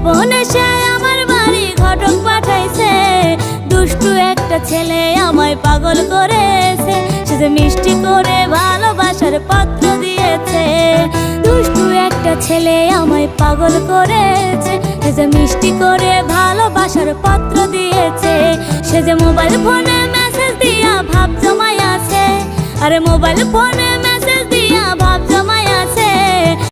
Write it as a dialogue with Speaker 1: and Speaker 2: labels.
Speaker 1: গোপনে সে আমার বাড়ি ঘটক পাঠাইছে। দুষ্টু একটা ছেলে আমায় পাগল করেছে, সে যে মিষ্টি করে ভালোবাসার পত্র দিয়েছে। দুষ্টু একটা ছেলে আমায় পাগল করেছে, সে যে মিষ্টি করে ভালোবাসার পত্র দিয়েছে। সে যে মোবাইল ফোনে মেসেজ দিয়া ভাব জমাই আছে, আরে মোবাইল ফোনে